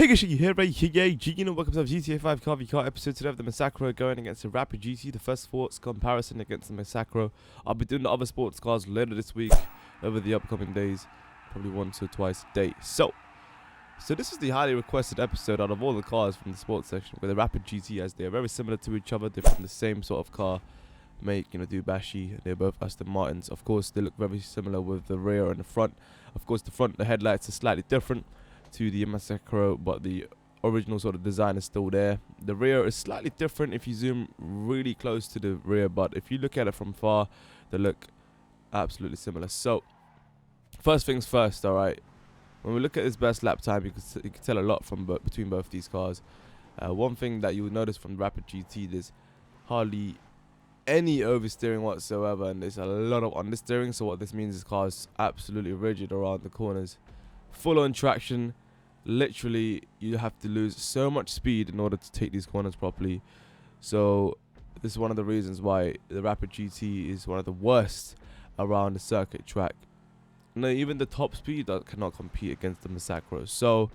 Hey guys, you here, right? Hey, you know, welcome to GTA 5 Car v Car episode today of the Massacro going against the Rapid GT, the first sports comparison against the Massacro. I'll be doing the other sports cars later this week, over the upcoming days, probably once or twice a day. So this is the highly requested episode out of all the cars from the sports section with the Rapid GT, as they are very similar to each other. They're from the same sort of car make, you know, Dewbauchee. They're both Aston Martins. Of course, they look very similar with the rear and the front. Of course, the front, the headlights are slightly different to the Massacro, but the original sort of design is still there. The rear is slightly different if you zoom really close to the rear, but if you look at it from far, they look absolutely similar. So first things first, all right, when we look at this best lap time, you can tell a lot from between both these cars. One thing that you will notice from the Rapid GT, there's hardly any oversteering whatsoever, and there's a lot of understeering. So what this means is the car is absolutely rigid around the corners. Full on traction, literally you have to lose so much speed in order to take these corners properly. So this is one of the reasons why the Rapid GT is one of the worst around the circuit track. No, even the top speed cannot compete against the Massacro. So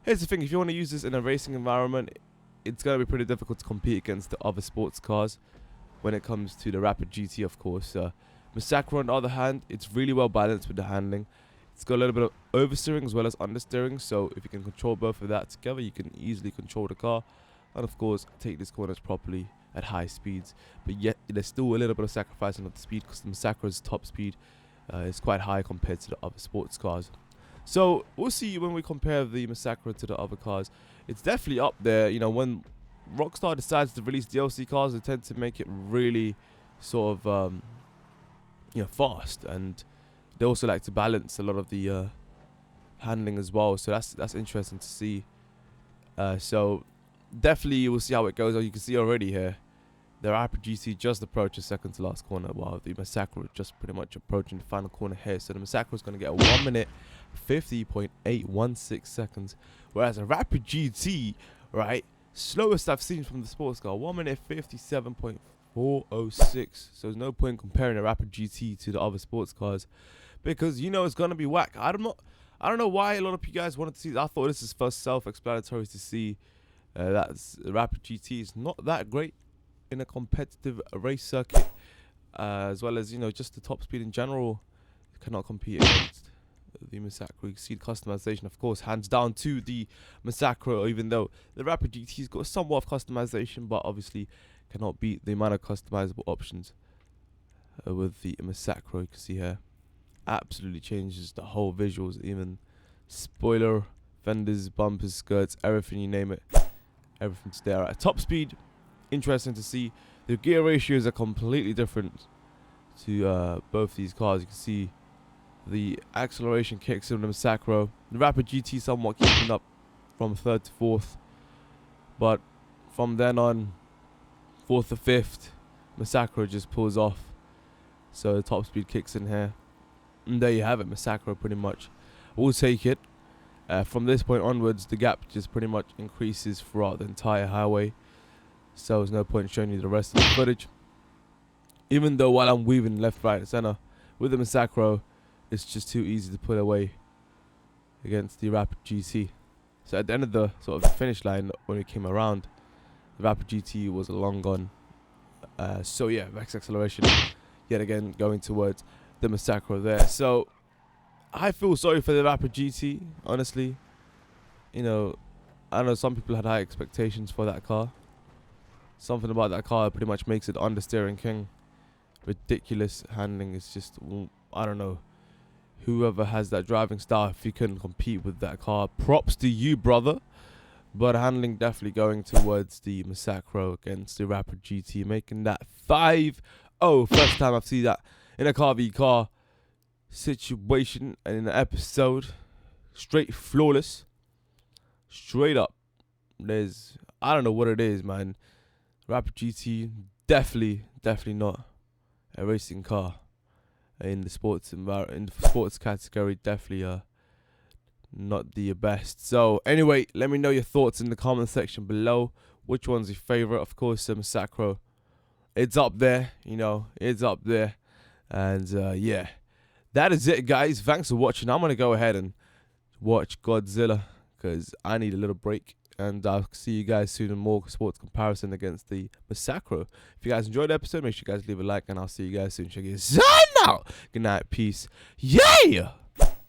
here's the thing, if you want to use this in a racing environment, it's going to be pretty difficult to compete against the other sports cars when it comes to the Rapid GT, of course. Massacro, on the other hand, it's really well balanced with the handling. It's got a little bit of oversteering as well as understeering, so if you can control both of that together, you can easily control the car and, of course, take these corners properly at high speeds. But yet, there's still a little bit of sacrificing of the speed because the Massacro's top speed is quite high compared to the other sports cars. So we'll see when we compare the Massacro to the other cars. It's definitely up there. You know, when Rockstar decides to release DLC cars, they tend to make it really sort of fast, and they also like to balance a lot of the handling as well. So that's interesting to see. So definitely we'll see how it goes. You can see already here, the Rapid GT just approached the second to last corner, while the Massacro just pretty much approaching the final corner here. So the Massacro is going to get a 1 minute 50.816 seconds, whereas a Rapid GT, right, slowest I've seen from the sports car, 1 minute 57.406. So there's no point comparing a Rapid GT to the other sports cars, because you know it's gonna be whack. I don't know why a lot of you guys wanted to see. I thought this is first self-explanatory to see that Rapid GT is not that great in a competitive race circuit, as well as, you know, just the top speed in general cannot compete against the Massacro. You see the customization, of course, hands down to the Massacro, even though the Rapid GT's got somewhat of customization, but obviously cannot beat the amount of customizable options with the Massacro. You can see here, absolutely changes the whole visuals, even spoiler, fenders, bumpers, skirts, everything, you name it, everything's there. At top speed, interesting to see. The gear ratios are completely different to both these cars. You can see the acceleration kicks in the Massacro. The Rapid GT somewhat keeping up from third to fourth, but from then on, fourth to fifth, Massacro just pulls off. So the top speed kicks in here, and there you have it. Massacro pretty much will take it. From this point onwards, the gap just pretty much increases throughout the entire highway. So there's no point showing you the rest of the footage. Even though while I'm weaving left, right, and center with the Massacro, it's just too easy to pull away against the Rapid GT. So at the end of the sort of the finish line, when we came around, the Rapid GT was long gone. So yeah, max acceleration yet again going towards the Massacro there. So I feel sorry for the Rapid GT, honestly. You know, I know some people had high expectations for that car. Something about that car pretty much makes it understeering king. Ridiculous handling. It's just, I don't know. Whoever has that driving style, if you couldn't compete with that car, props to you, brother. But handling definitely going towards the Massacro against the Rapid GT, making that 5-0. First time I've seen that in a car v car situation and in an episode. Straight flawless. Straight up. I don't know what it is, man. Rapid GT, definitely not a racing car. In the sports category, definitely not the best. So anyway, let me know your thoughts in the comment section below. Which one's your favorite? Of course, the Massacro. It's up there, you know, it's up there. And yeah, that is it, guys. Thanks for watching. I'm gonna go ahead and watch Godzilla because I need a little break. And I'll see you guys soon in more sports comparison against the Massacro. If you guys enjoyed the episode, make sure you guys leave a like, and I'll see you guys soon. Check it out. Good night. Peace. Yeah.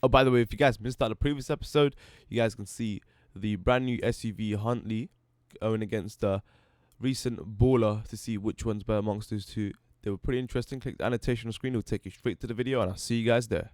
Oh, by the way, if you guys missed out the previous episode, you guys can see the brand new SUV Huntley going against the recent Baller to see which one's better amongst those two. They were pretty interesting. Click the annotation on the screen. It'll take you straight to the video, and I'll see you guys there.